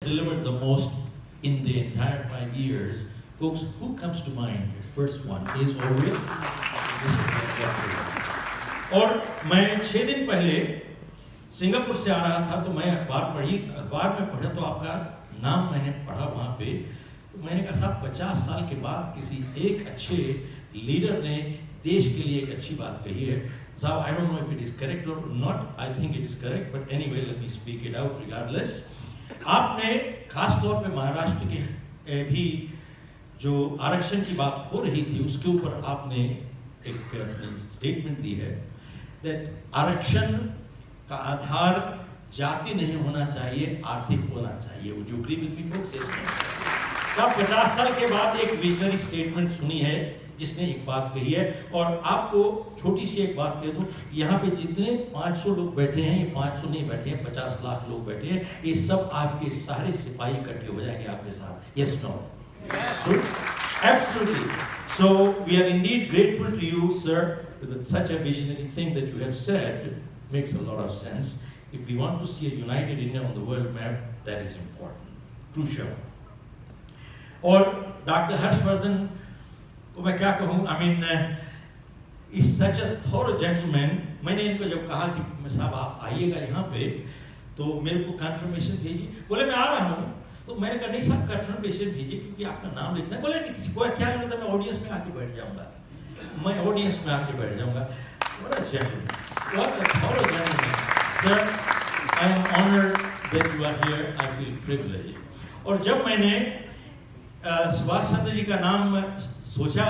delivered the most in the entire 5 years, folks, who comes to mind? The first one is always और मैं 6 दिन पहले Singapore से आ रहा था, तो मैं अखबार में पढ़ा, तो आपका नाम मैंने पढ़ा वहाँ पे, तो मैंने कहा साहब 50 साल के बाद किसी एक अच्छे लीडर ने देश के लिए एक अच्छी बात कही है। साहब, I don't know if it is correct or not, I think it is correct, but anyway let me speak it out regardless. आपने खास तौर पे महाराष्ट्र के भी जो आरक्षण की बात हो रही थी उसके ऊपर आपने एक स्टेटमेंट दी है that आरक्षण का आधार जाति नहीं होना चाहिए, आर्थिक होना चाहिए। Would you agree with me folks? Yes. 50 साल के बाद एक विजनरी स्टेटमेंट सुनी है जिसने एक बात कही है, और आपको छोटी सी एक बात कह दूं, यहाँ पे जितने 500 लोग बैठे हैं, ये 500 नहीं बैठे हैं, 50 लाख लोग बैठे हैं, ये सब आपके सारे सिपाही इकट्ठे हो जाएंगे आपके साथ। Yes, no? Yes. Absolutely. So we are indeed grateful to you, sir, with such a visionary thing that you have said. It makes a lot of sense. If we want to see a united India on the world map, that is important, crucial. और doctor Harshvardhan को मैं क्या कहूँ, I mean, is such a thorough gentleman. मैंने इनको जब कहा कि साहब आप आइएगा यहाँ पे, तो मेरे को कंफर्मेशन भेजी, बोले मैं आ रहा हूँ, तो मैंने कहा नहीं साहब कंफर्मेशन भेजिए क्योंकि आपका नाम लिखना है। बोले नहीं, किसी को क्या नहीं था, मैं ऑडियंस में आके बैठ जाऊँगा, मैं ऑडियंस में आके बैठ जाऊँगा। What a gentleman, what a thorough gentleman. Sir, I am honored that you are here. I feel privileged. और जब मैंने सुभाष चंद्र जी का नाम सोचा,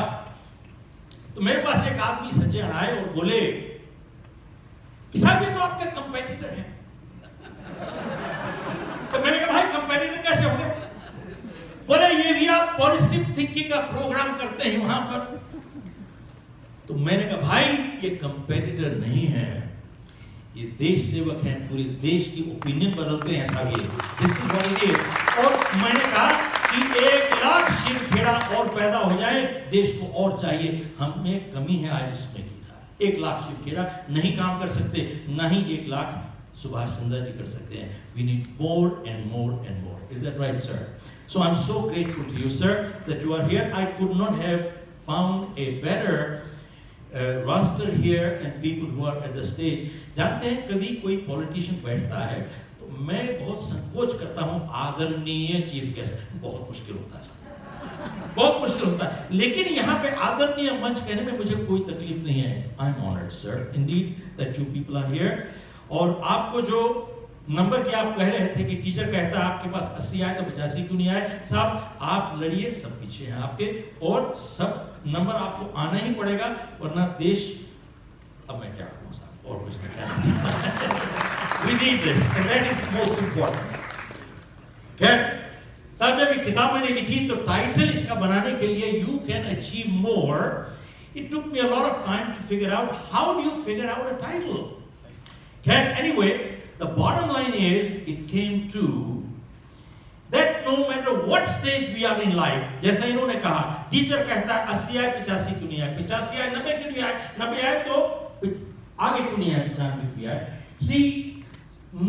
तो मेरे पास एक आदमी सज्जन आए और बोले कि साहब ये तो आपके कंपेटिटर हैं। तो मैंने कहा भाई कंपेटिटर कैसे हो गए? बोले ये भी आप पॉजिटिव थिंकिंग का प्रोग्राम करते हैं वहां पर। तो मैंने कहा भाई ये कंपेटिटर नहीं है, ये देश सेवक हैं, पूरे देश की ओपिनियन बदलते हैं साहब, ये this is what it is. और मैंने कहा कि 1 लाख शिव खेरा और पैदा हो जाए, देश को और चाहिए, हमें कमी है आज इसमें की साहब। 1 लाख शिव खेरा नहीं काम कर सकते, ना ही 1 लाख सुभाष चंद्र जी कर सकते हैं। We need more and more and more. Is that right, sir? So I'm so grateful to you, sir, that you are here. I could not have found a better roster here and people who are at the stage. जानते हैं कभी कोई politician बैठता है तो मैं बहुत संकोच करता हूँ, आदरणीय चीफ गेस्ट, बहुत मुश्किल होता है, बहुत मुश्किल होता है, लेकिन यहाँ पे आदरणीय मंच कहने में मुझे कोई तकलीफ नहीं है। I am honoured sir indeed that you people are here. और आपको जो नंबर की आप कह रहे थे कि टीचर कहता है आपके पास 80 आए तो 85 क्यों नहीं आए, साहब आप लड़िए, सब पीछे हैं आपके, और सब नंबर आपको आना ही पड़ेगा, वरना देश, अब मैं क्या कहूँ साहब, और कुछ नहीं कहना। We need this and that is most important. खैर साहब जब ये किताब मैंने लिखी तो टाइटल इसका बनाने के लिए You Can Achieve More, it took me a lot of time to figure out how do you figure out a title. खैर anyway, the bottom line is it came to that no matter what stage we are in life, जैसा इन्होंने कहा, teacher कहता है 80 आए 85 क्यों नहीं आए, 85 आए 90 क्यों नहीं आए, 90 आए तो आगे क्यों नहीं आए, 95 क्यों आए। See,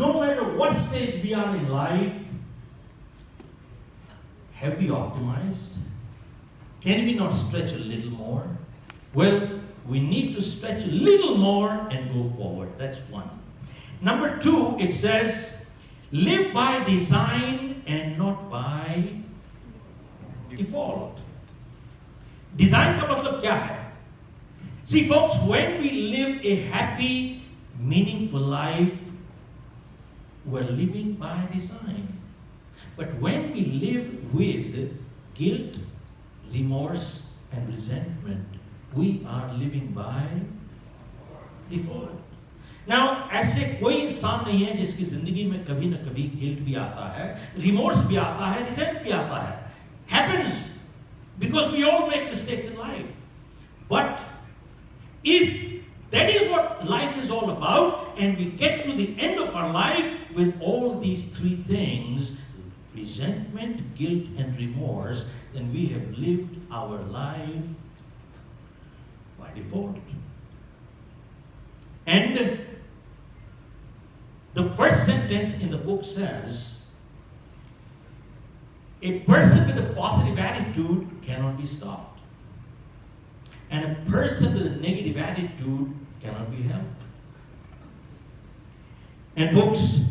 no matter what stage we are in life, have we optimized? Can we not stretch a little more? Well, we need to stretch a little more and go forward. That's one. Number 2, it says, live by design and not by default. Design का मतलब क्या है? See folks, when we live a happy, meaningful life, we're living by design. But when we live with guilt, remorse, and resentment, we are living by default. Now, ऐसे कोई इंसान नहीं है जिसकी जिंदगी में कभी न कभी गिल्ट भी आता है, रिमोर्स भी आता है, रिजेंट भी आता है. Happens because we all make mistakes in life. But if that is what life is all about, and we get to the end of our life with all these three things, resentment, guilt, and remorse, then we have lived our life by default. And the first sentence in the book says, A person with a positive attitude cannot be stopped. And a person with a negative attitude cannot be helped. And folks,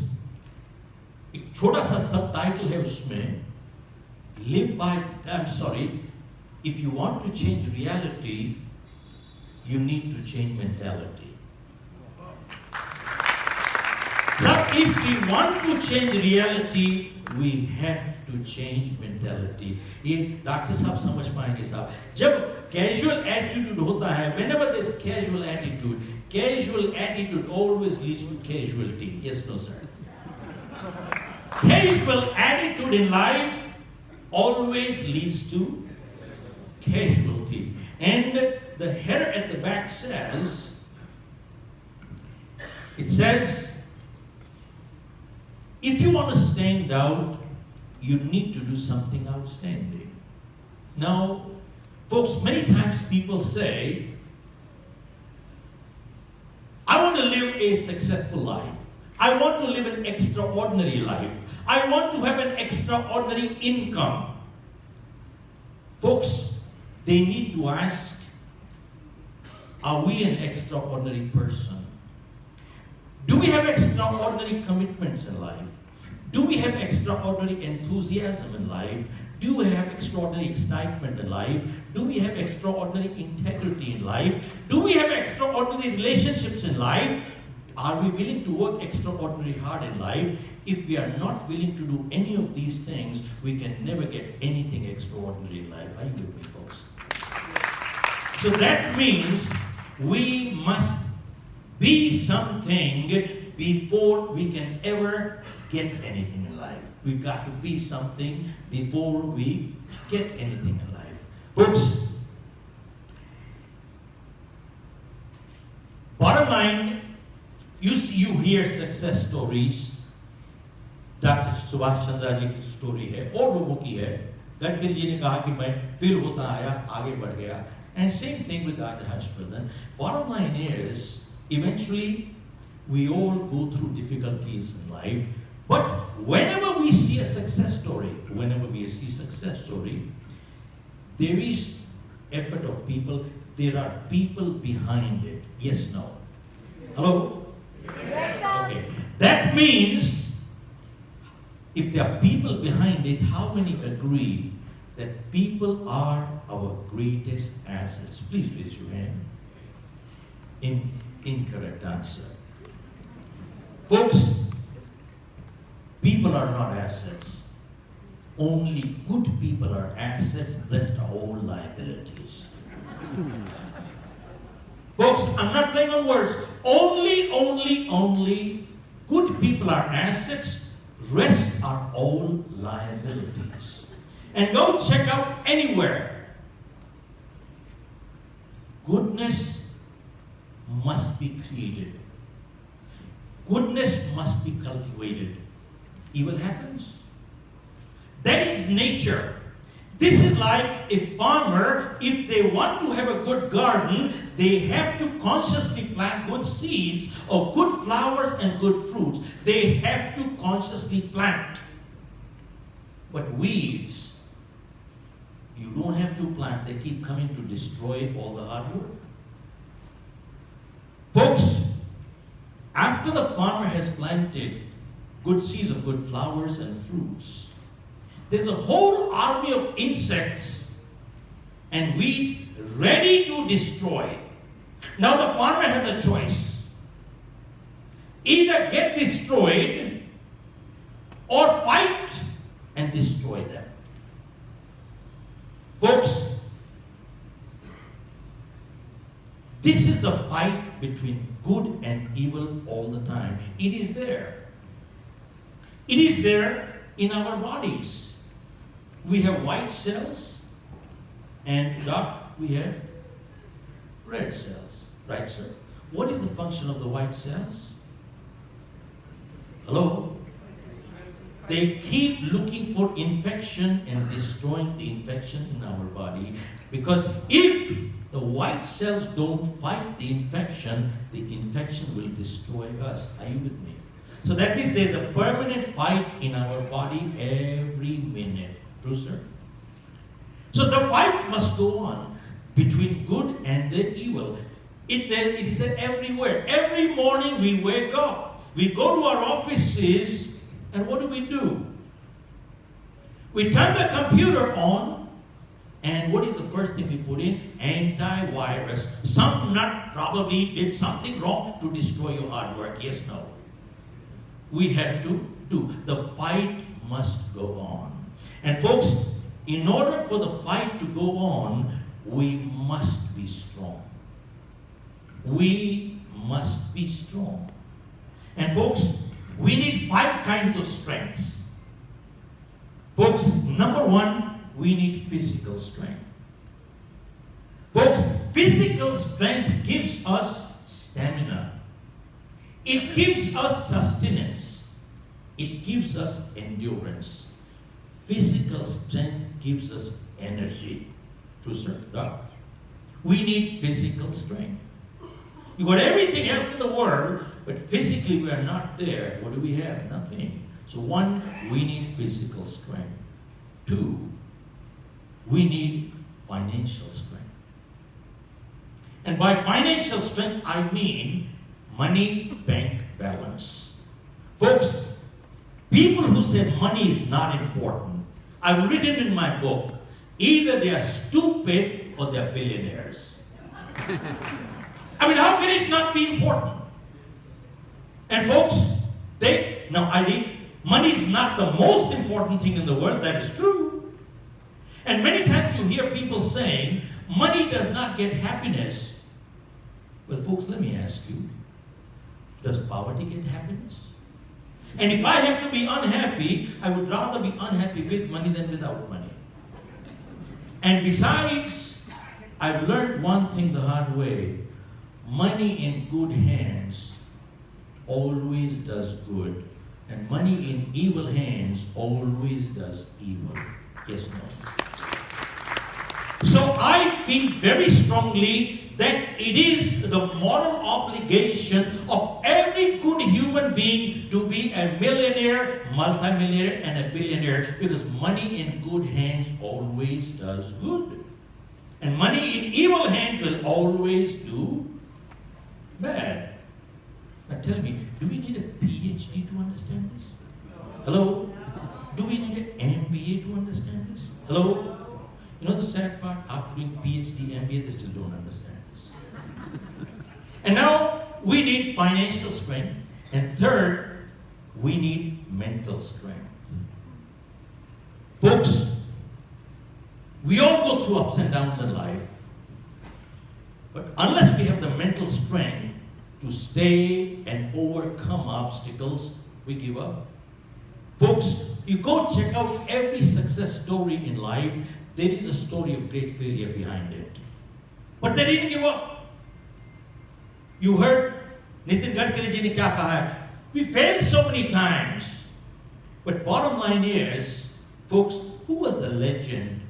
एक छोटा सा सब title है उसमें, if you want to change reality, you need to change mentality. But if we want to change reality, we have to change mentality. ये doctor साहब समझ पाएंगे साहब. जब casual attitude होता है, whenever there's casual attitude always leads to casualty. Yes, no, sir. Casual attitude in life always leads to casualty. And the header at the back says, it says, if you want to stand out, you need to do something outstanding. Now, folks, many times people say, I want to live a successful life. I want to live an extraordinary life. I want to have an extraordinary income. Folks, they need to ask, are we an extraordinary person? Do we have extraordinary commitments in life? Do we have extraordinary enthusiasm in life? Do we have extraordinary excitement in life? Do we have extraordinary integrity in life? Do we have extraordinary relationships in life? Are we willing to work extraordinarily hard in life? If we are not willing to do any of these things, we can never get anything extraordinary in life. Are you with me, folks? So that means we must be something before we can ever get anything in life. We've got to be something before we get anything in life. Folks, bottom line, you hear success stories. Doctor Subhash Chandra ji की story है और लोगों की है. गडकरी जी ने कहा कि मैं फेल होता आया, आगे बढ़ गया. And same thing with Dr. Harshvardhan. Bottom line is, eventually, we all go through difficulties in life. But whenever we see a success story, there is effort of people. There are people behind it. Yes, no? Hello? Yes, sir. Okay. That means, if there are people behind it, how many agree that people are our greatest assets? Please raise your hand. Incorrect answer. Folks, people are not assets. Only good people are assets, rest are all liabilities. Folks, I'm not playing on words. Only good people are assets, rest are all liabilities. And go check out anywhere. Goodness must be created. Goodness must be cultivated. Evil happens. That is nature. This is like a farmer. If they want to have a good garden, they have to consciously plant good seeds of good flowers and good fruits. They have to consciously plant. But weeds, you don't have to plant. They keep coming to destroy all the hard work. Folks, after the farmer has planted good seeds of good flowers and fruits, there's a whole army of insects and weeds ready to destroy. Now the farmer has a choice. Either get destroyed or fight and destroy them. Folks, this is the fight between good and evil all the time. It is there. It is there in our bodies. We have white cells, and we have red cells. Right, sir? What is the function of the white cells? Hello? They keep looking for infection and destroying the infection in our body. Because if the white cells don't fight the infection will destroy us. Are you with me? So that means there's a permanent fight in our body every minute. True, sir? So the fight must go on between good and the evil. It is said everywhere. Every morning we wake up, we go to our offices, and what do? We turn the computer on, and what is the first thing we put in? Antivirus. Some nut probably did something wrong to destroy your hard work. Yes, no. We have to do. The fight must go on. And folks, in order for the fight to go on, we must be strong. We must be strong. And folks, we need 5 kinds of strengths. Folks, number 1, we need physical strength. Folks, physical strength gives us stamina. It gives us sustenance. It gives us endurance. Physical strength gives us energy. True, sir? Doc? We need physical strength. You got everything else in the world, but physically we are not there. What do we have? Nothing. So 1, we need physical strength. 2, we need financial strength. And by financial strength, I mean money bank balance. Folks, people who say money is not important, I've written in my book, either they are stupid or they are billionaires. I mean, how can it not be important? And folks, money is not the most important thing in the world. That is true. And many times you hear people saying, money does not get happiness. Well, folks, let me ask you, does poverty get happiness? And if I have to be unhappy, I would rather be unhappy with money than without money. And besides, I've learned one thing the hard way. Money in good hands always does good. And money in evil hands always does evil. Yes, no? So I feel very strongly that it is the moral obligation of every good human being to be a millionaire, multimillionaire, and a billionaire, because money in good hands always does good. And money in evil hands will always do bad. Now tell me, do we need a PhD to understand this? Hello? Do we need an MBA to understand this? Hello? You know the sad part? After doing PhD, MBA, they still don't understand this. And now, we need financial strength. And third, we need mental strength. Folks, we all go through ups and downs in life. But unless we have the mental strength to stay and overcome obstacles, we give up. Folks, you go check out every success story in life. There is a story of great failure behind it. But they didn't give up. You heard Nitin Gadkari ji ne kya kaha hai? We failed so many times. But bottom line is, folks, who was the legend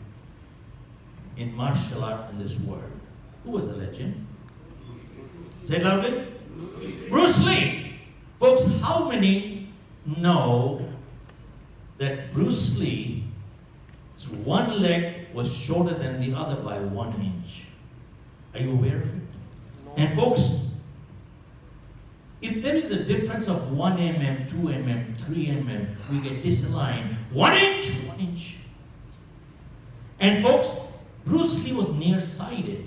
in martial art in this world? Who was the legend? Say it loudly. Bruce Lee. Folks, how many know that Bruce Lee's one leg was shorter than the other by 1 inch? Are you aware of it? No. And folks, if there is a difference of 1 mm, 2 mm, 3 mm, we get disaligned. 1 inch, 1 inch. And folks, Bruce Lee was nearsighted.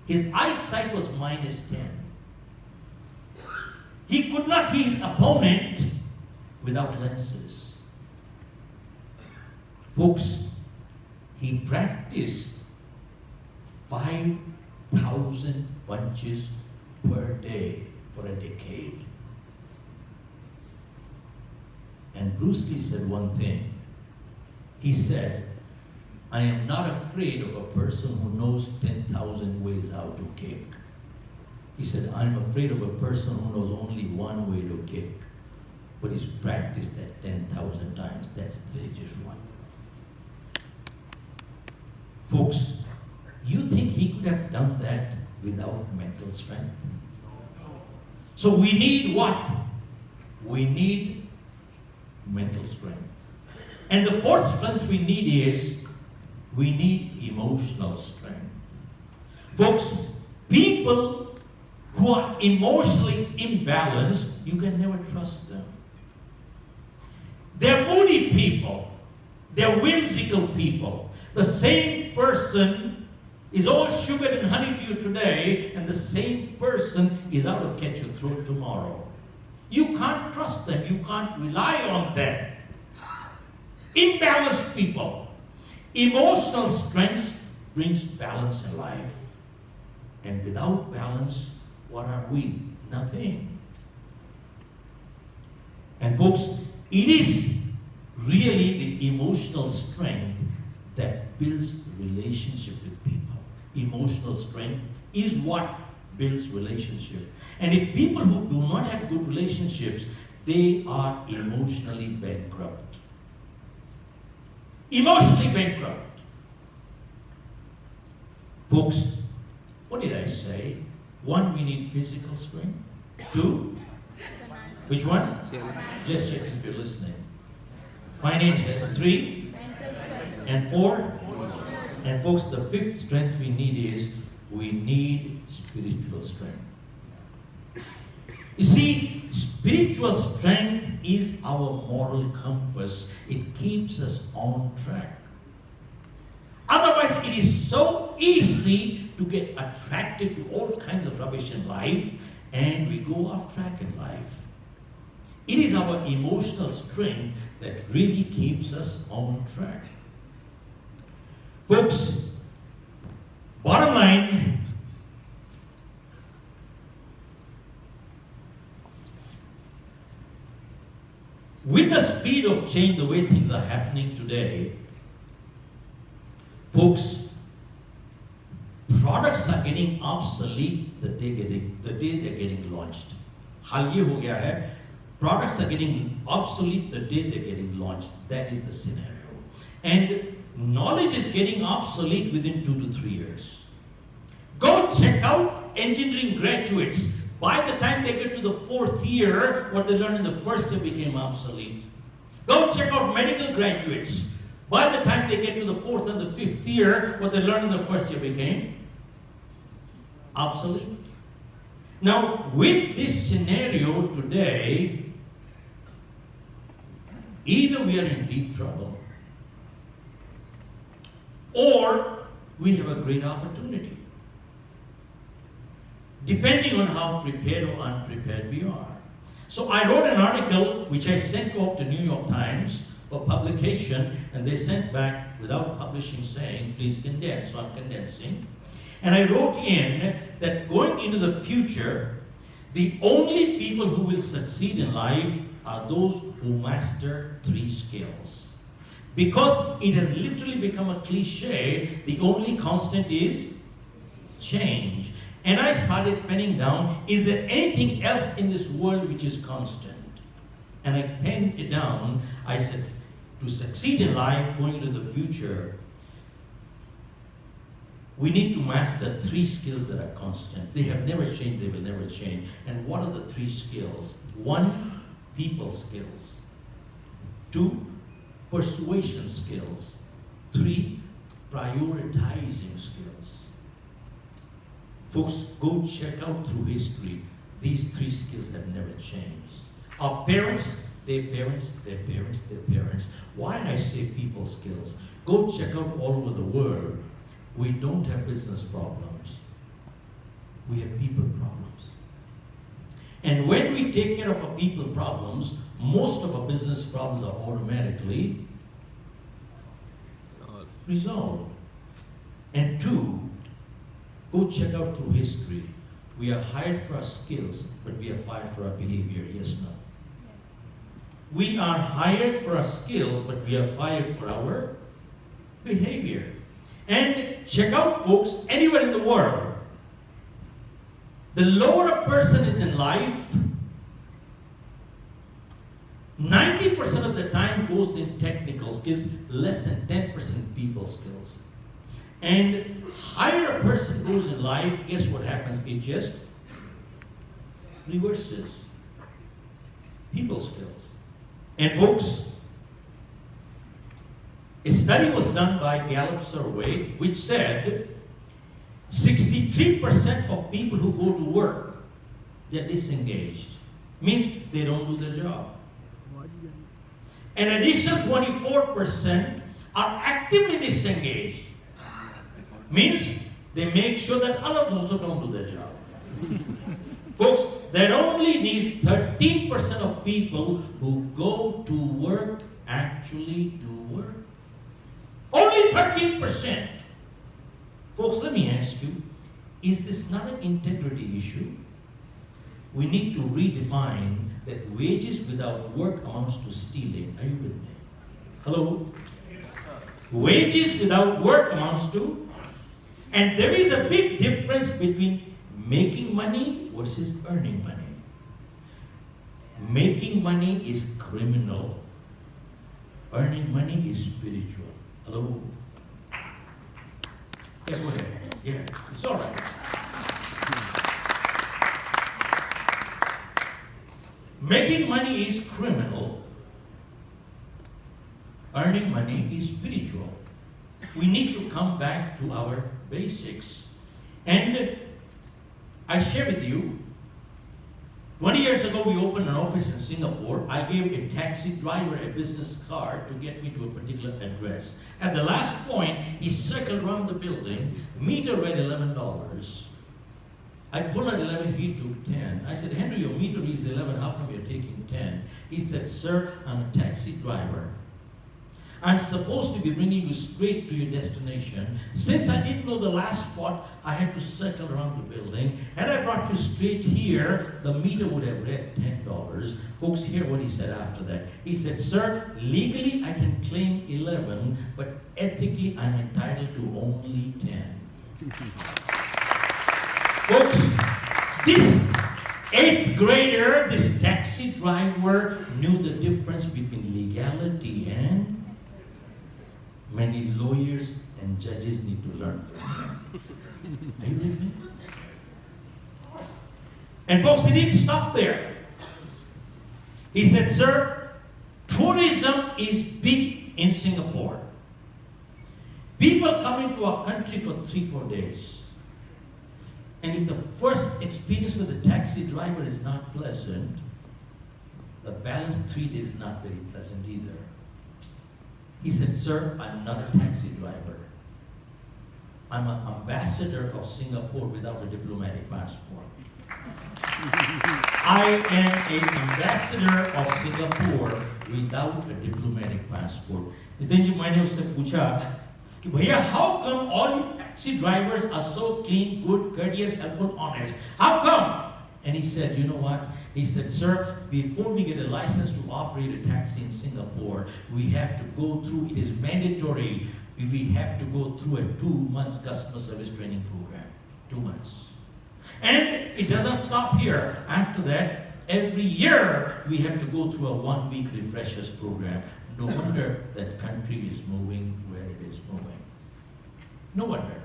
His eyesight was -10. He could not see his opponent without lenses. Folks, he practiced 5,000 punches per day for a decade. And Bruce Lee said one thing. He said, I am not afraid of a person who knows 10,000 ways how to kick. He said, I'm afraid of a person who knows only one way to kick, but he's practiced that 10,000 times. That's just one. Folks, you think he could have done that without mental strength? So we need what? We need mental strength. And the fourth strength we need is, we need emotional strength. Folks, people who are emotionally imbalanced, you can never trust them. They're moody people. They're whimsical people. The same person is all sugar and honey to you today, and the same person is out to catch your throat tomorrow. You can't trust them. You can't rely on them. Imbalanced people. Emotional strength brings balance in life. And without balance, what are we? Nothing. And folks, it is really the emotional strength that builds relationship with people. Emotional strength is what builds relationship. And if people who do not have good relationships, they are emotionally bankrupt. Emotionally bankrupt. Folks, what did I say? 1, we need physical strength. 2, which one? Just checking if you're listening. Financial. 3, and 4. And folks, the 5th strength we need is, we need spiritual strength. You see, spiritual strength is our moral compass. It keeps us on track. Otherwise, it is so easy to get attracted to all kinds of rubbish in life, and we go off track in life. It is our emotional strength that really keeps us on track. Folks, bottom line, with the speed of change, the way things are happening today, folks, products are getting obsolete the day they're getting launched. हाल ये हो गया है, products are getting obsolete the day they're getting launched. That is the scenario. And knowledge is getting obsolete within 2 to 3 years. Go check out engineering graduates. By the time they get to the 4th year, what they learned in the 1st year became obsolete. Go check out medical graduates. By the time they get to the 4th and the 5th year, what they learned in the 1st year became obsolete. Now, with this scenario today, either we are in deep trouble, or we have a great opportunity, depending on how prepared or unprepared we are. So I wrote an article which I sent off to New York Times for publication, and they sent back without publishing saying, please condense. So I'm condensing. And I wrote in that going into the future, the only people who will succeed in life are those who master 3 skills. Because it has literally become a cliche, the only constant is change. And I started penning down, is there anything else in this world which is constant? And I penned it down. I said, to succeed in life, going into the future, we need to master 3 skills that are constant. They have never changed, they will never change. And what are the 3 skills? 1, people skills. 2, persuasion skills. 3, prioritizing skills. Folks, go check out through history. These 3 skills have never changed. Our parents, their parents, their parents, their parents. Why did I say people skills? Go check out all over the world. We don't have business problems. We have people problems. And when we take care of our people problems, most of our business problems are automatically resolved. And 2, go check out through history. We are hired for our skills, but we are fired for our behavior. Yes, no? We are hired for our skills, but we are fired for our behavior. And check out, folks, anywhere in the world, the lower a person is in life, 90% of the time goes in technical skills, less than 10% people skills. And higher a person goes in life, guess what happens? It just reverses. People skills. And folks, A study was done by Gallup survey which said 63% of people who go to work, they're disengaged. Means they don't do their job. An additional 24% are actively disengaged. Means they make sure that others also don't do their job. Folks, that only needs 13% of people who go to work actually do work. Only 13%. Folks, let me ask you, is this not an integrity issue? We need to redefine that wages without work amounts to stealing. Are you with me? Hello? Wages without work amounts to, and there is a big difference between making money versus earning money. Making money is criminal. Earning money is spiritual. Hello? Yeah, go ahead. Yeah, it's all right. Making money is criminal. Earning money is spiritual. We need to come back to our basics. And I share with you, 20 years ago we opened an office in Singapore. I gave a taxi driver a business card to get me to a particular address. At the last point, he circled around the building, meter read $11. I pulled out 11, he took 10. I said, Henry, your meter reads 11, how come you're taking 10? He said, sir, I'm a taxi driver. I'm supposed to be bringing you straight to your destination. Since I didn't know the last spot, I had to circle around the building. Had I brought you straight here, the meter would have read $10. Folks, hear what he said after that. He said, sir, legally I can claim 11, but ethically I'm entitled to only 10. Folks, this 8th grader, this taxi driver knew the difference between legality and many lawyers and judges need to learn from him. Are you with me? And folks, he didn't stop there. He said, sir, tourism is big in Singapore. People come into our country for 3-4 days. And if the first experience with the taxi driver is not pleasant, the balance 3 days is not very pleasant either. He said, sir, I'm not a taxi driver. I'm an ambassador of Singapore without a diplomatic passport. I am an ambassador of Singapore without a diplomatic passport. Nitin ji, मैंने उससे पूछा कि भैया, how come all you taxi drivers are so clean, good, courteous, helpful, honest? How come? And he said, you know what? He said, sir, before we get a license to operate a taxi in Singapore, we have to go through, it is mandatory, we have to go through a 2-month customer service training program. 2 months. And it doesn't stop here. After that, every year, we have to go through a 1-week refreshers program. No wonder that country is moving where it is moving. No wonder.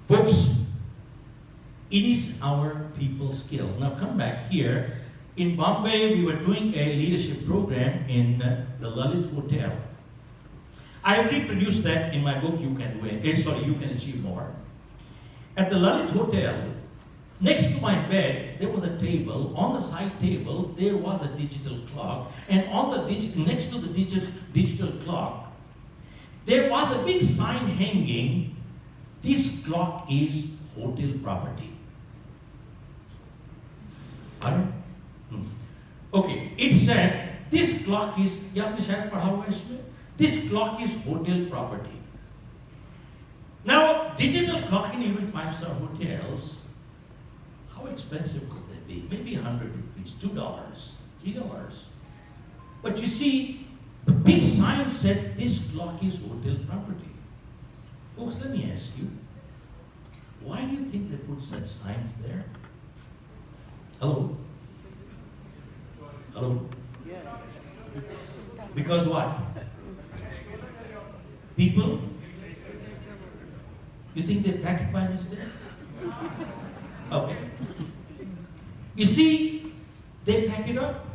Folks, it is our people skills. Now come back here. In Bombay, we were doing a leadership program in the Lalit Hotel. I reproduced that in my book, You Can Win. You Can Achieve More. At the Lalit Hotel, next to my bed, there was a table. On the side table, there was a digital clock. And on the next to the digital clock, there was a big sign hanging. This clock is hotel property. Okay, it said, this clock is, this clock is hotel property. Now, digital clock in even 5-star hotels, how expensive could that be? Maybe 100 rupees, $2, $3. But you see, the big sign said, this clock is hotel property. Folks, let me ask you, why do you think they put such signs there? Hello? Hello? Because what? People? You think they pack it by mistake? Okay. You see, they pack it up.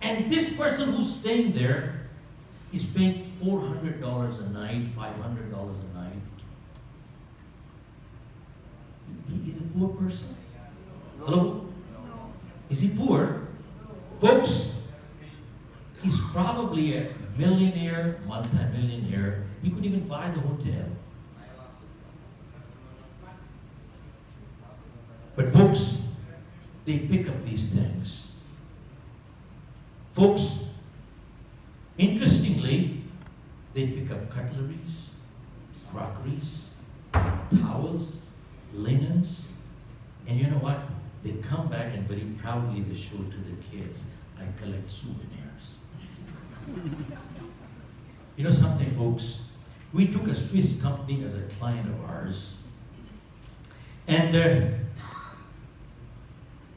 And this person who's staying there is paying $400 a night, $500 a night. He is a poor person. Hello? Is he poor? Folks, he's probably a millionaire, multi-millionaire. He could even buy the hotel. But folks, they pick up these things. Folks, interestingly, they pick up cutleries, crockeries, towels, linens, and you know what? They come back and very proudly they show to the kids, I collect souvenirs. You know something, folks? We took a Swiss company as a client of ours, and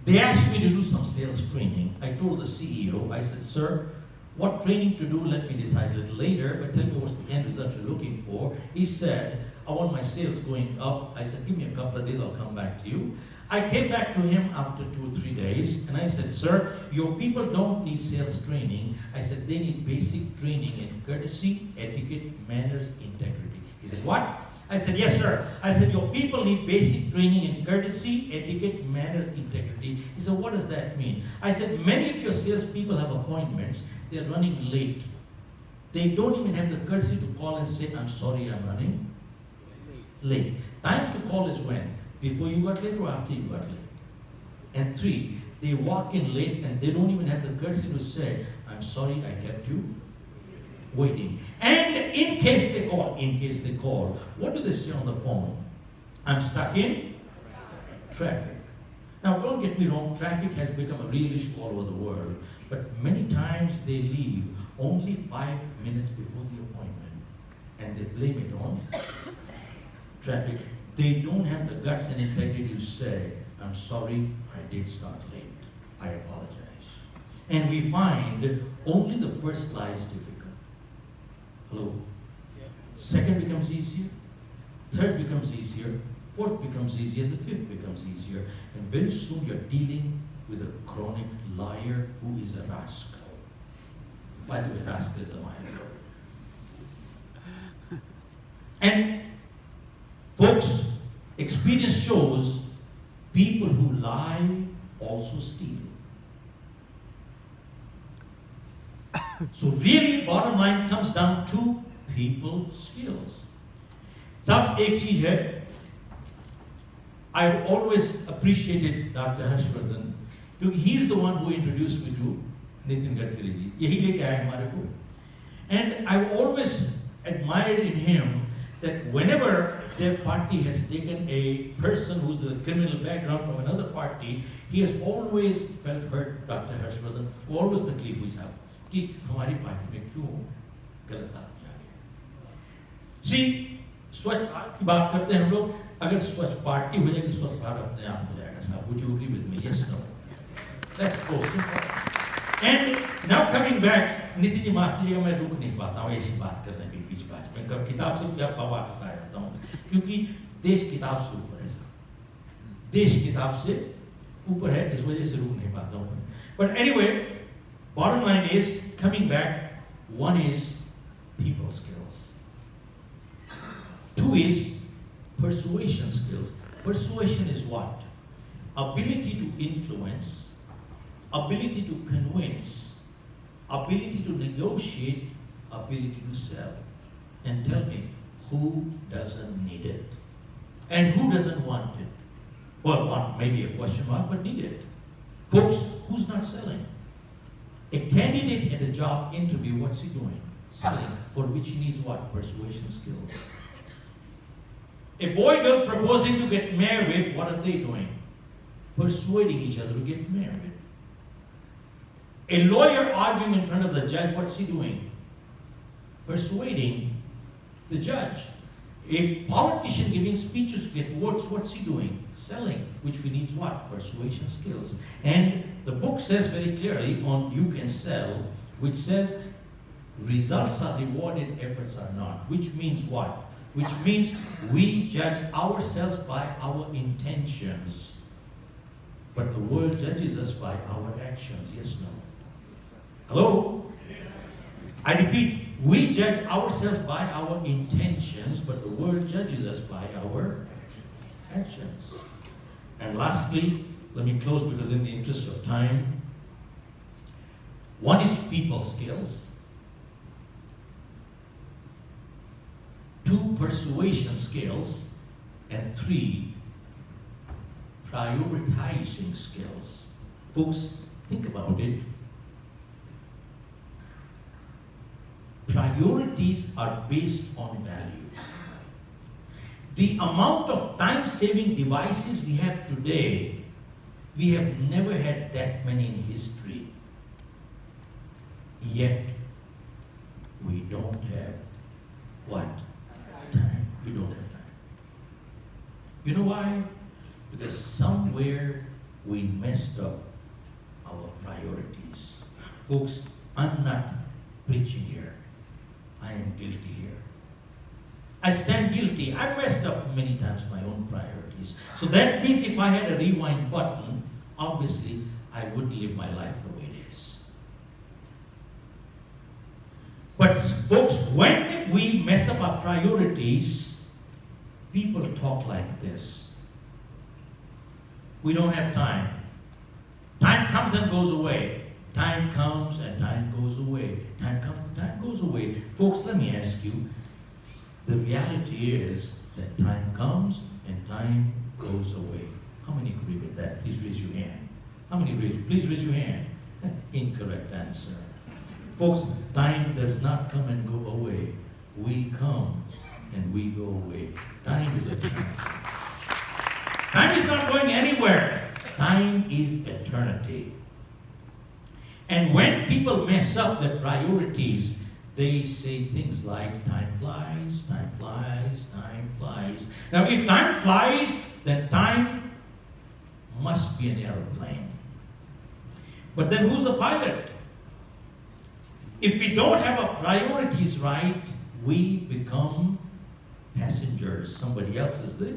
they asked me to do some sales training. I told the CEO, I said, sir, what training to do, let me decide a little later, but tell me what's the end result you're looking for. He said, I want my sales going up. I said, give me a couple of days, I'll come back to you. I came back to him after 2 or 3 days, and I said, sir, your people don't need sales training. I said, they need basic training in courtesy, etiquette, manners, integrity. He said, what? I said, yes, sir. I said, your people need basic training in courtesy, etiquette, manners, integrity. He said, what does that mean? I said, many of your salespeople have appointments. They're running late. They don't even have the courtesy to call and say, I'm sorry, I'm running late. Time to call is when? Before you got late or after you got late? And 3, they walk in late and they don't even have the courtesy to say, I'm sorry I kept you waiting. And in case they call, what do they say on the phone? I'm stuck in traffic. Now don't get me wrong, traffic has become a real issue all over the world, but many times they leave only 5 minutes before the appointment and they blame it on traffic. They don't have the guts and integrity to say, I'm sorry, I did start late. I apologize. And we find only the first lie is difficult. Hello? Second becomes easier. Third becomes easier. Fourth becomes easier. The fifth becomes easier. And very soon you're dealing with a chronic liar who is a rascal. By the way, rascal is a minor word. And folks, experience shows people who lie also steal. So really, bottom line comes down to people skills. सब एक चीज है, I've always appreciated Dr. Harshvardhan क्योंकि he's the one who introduced me to Nitin Gadkari ji. यही लेके आए हमारे को. And I've always admired in him that whenever their party has taken a person who's a criminal background from another party, he has always felt hurt, Dr. Harshvardhan, who always तकलीफ हुई साहब कि हमारी पार्टी में क्यों गलत आदमी आ गया. See, स्वच्छ भारत की बात करते हैं हम लोग, अगर स्वच्छ पार्टी हो जाएगी स्वच्छ भारत अपने आप हो जाएगा साहब. Would you agree with me? Yes, no. Let's go. And now coming back, Nitin ji माफ कीजिएगा मैं रुक नहीं पाता हूँ ऐसी बात करने के बीच में कब किताब से वापस आ जाता हूँ क्योंकि देश किताब से ऊपर है साहब. देश किताब से ऊपर है, इस वजह से रुक नहीं पाता हूँ. But anyway, bottom line is, coming back, 1 is people skills. 2 is persuasion skills. Persuasion is what? Ability to influence, ability to convince, ability to negotiate, ability to sell. And tell me, who doesn't need it? And who doesn't want it? Well, want maybe a question mark, but need it. Folks, who's not selling? A candidate at a job interview, what's he doing? Selling, for which he needs what? Persuasion skills. A boy girl proposing to get married, what are they doing? Persuading each other to get married. A lawyer arguing in front of the judge, what's he doing? Persuading the judge. A politician giving speeches to get votes, what's he doing? Selling, which we need what? Persuasion skills. And the book says very clearly on You Can Sell, which says results are rewarded, efforts are not. Which means what? Which means we judge ourselves by our intentions, but the world judges us by our actions. Yes, no? Hello? I repeat, we judge ourselves by our intentions, but the world judges us by our actions. And lastly, let me close because in the interest of time, one is people skills, two, persuasion skills, and three, prioritizing skills. Folks, think about it. Priorities are based on values. The amount of time-saving devices we have today, we have never had that many in history. Yet, we don't have what? Time. We don't have time. You know why? Because somewhere we messed up our priorities. Folks, I'm not preaching here. I am guilty here. I stand guilty. I messed up many times my own priorities. So that means if I had a rewind button, obviously I would live my life the way it is. But folks, when we mess up our priorities, people talk like this. We don't have time. Time comes and goes away. Time comes and time goes away. Time comes and time goes away. Folks, let me ask you, the reality is that time comes and time goes away. How many agree with that? Please raise your hand. How many raise? Please raise your hand. Incorrect answer. Folks, time does not come and go away. We come and we go away. Time is eternity. Time is not going anywhere. Time is eternity. And when people mess up their priorities, they say things like, time flies, time flies, time flies. Now, if time flies, then time must be an airplane. But then who's the pilot? If we don't have our priorities right, we become passengers. Somebody else is the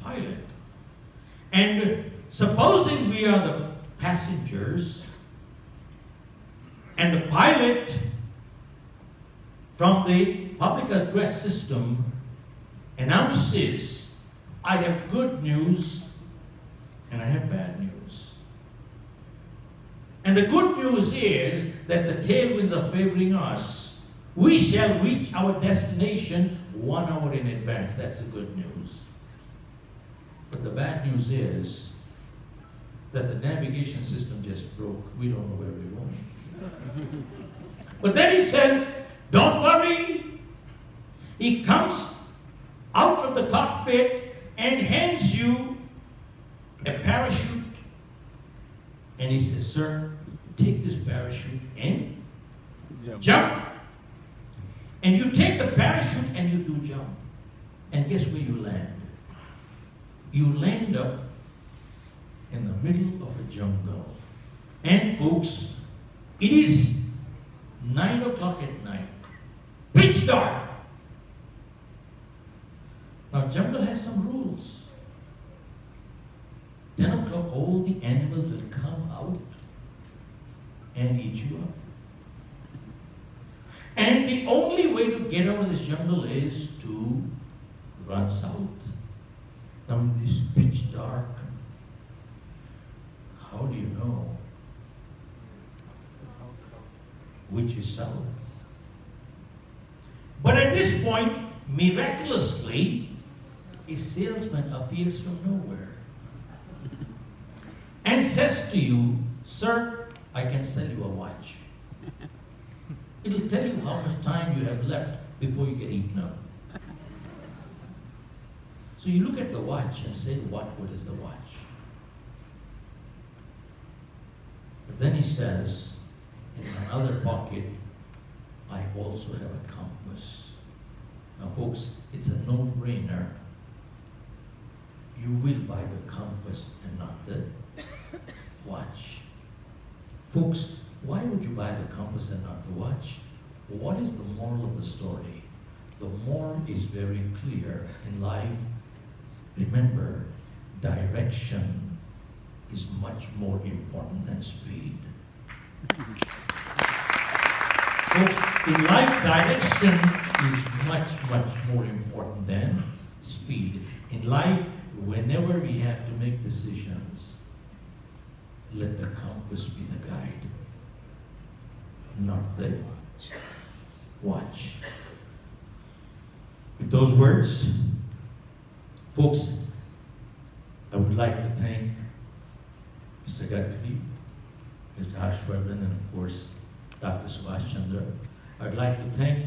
pilot. And supposing we are the passengers, and the pilot from the public address system announces, I have good news and I have bad news. And the good news is that the tailwinds are favoring us. We shall reach our destination 1 hour in advance. That's the good news. But the bad news is that the navigation system just broke. We don't know where we're going. But then he says, don't worry. He comes out of the cockpit and hands you a parachute. And he says, sir, take this parachute and jump. And you take the parachute and you do jump. And guess where you land? You land up in the middle of a jungle. And folks, it is 9 o'clock at night. Pitch dark. Now, jungle has some rules. 10 o'clock, all the animals will come out and eat you up. And the only way to get out of this jungle is to run south. Now, in this pitch dark, how do you know which is south? But at this point, miraculously, a salesman appears from nowhere and says to you, sir, I can sell you a watch. It'll tell you how much time you have left before you get eaten up. So you look at the watch and say, what good is the watch? But then he says, in my other pocket, I also have a compass. Now folks, it's a no-brainer. You will buy the compass and not the watch. Folks, why would you buy the compass and not the watch? What is the moral of the story? The moral is very clear in life. Remember, direction is much more important than speed. Folks, in life, direction is much, much more important than speed. In life, whenever we have to make decisions, let the compass be the guide, not the watch. With those words, folks, I would like to thank Mr. Gadkari, Mr. Harshvardhan, and of course, Dr. Subhash Chandra. I'd like to thank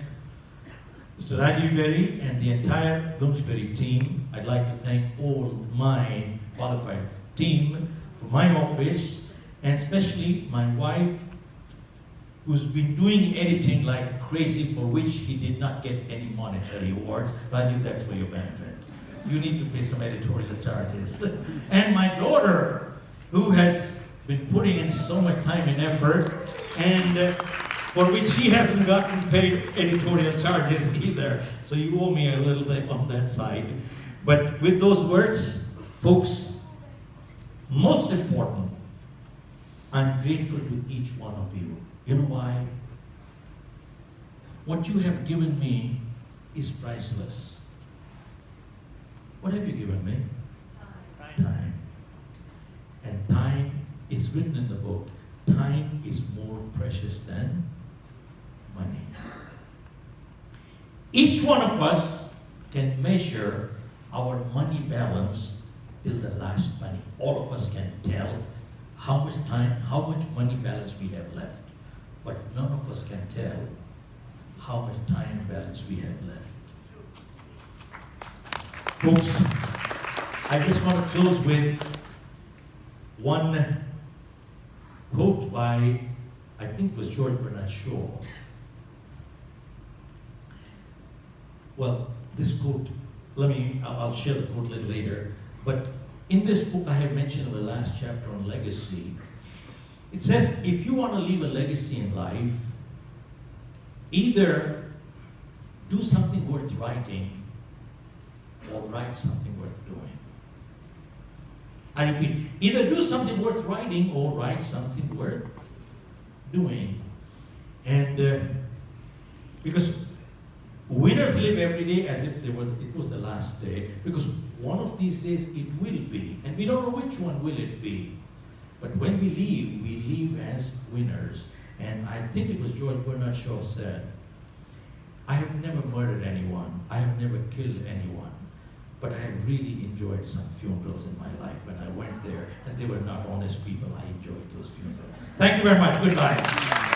Mr. Rajiv Berry and the entire Bloomsbury team. I'd like to thank all my qualified team for my office, and especially my wife, who's been doing editing like crazy, for which he did not get any monetary awards. Rajiv, that's for your benefit. You need to pay some editorial charges. And my daughter, who has been putting in so much time and effort, and for which she hasn't gotten paid editorial charges either. So you owe me a little bit on that side. But with those words, folks, most important, I'm grateful to each one of you. You know why? What you have given me is priceless. What have you given me? Time. And time is written in the book. Time is more precious than money. Each one of us can measure our money balance till the last penny. All of us can tell how much time, how much money balance we have left. But none of us can tell how much time balance we have left. Folks, I just want to close with one quote by, I think it was George Bernard Shaw. Well, this quote, I'll share the quote a little later, but in this book I have mentioned in the last chapter on legacy, it says, if you want to leave a legacy in life, either do something worth writing or write something worth doing. I repeat, either do something worth writing or write something worth doing. And because winners live every day as if it was the last day, because one of these days it will be, and we don't know which one will it be. But when we leave as winners. And I think it was George Bernard Shaw said, I have never murdered anyone, I have never killed anyone, but I have really enjoyed some funerals in my life when I went there, and they were not honest people. I enjoyed those funerals. Thank you very much. Goodbye.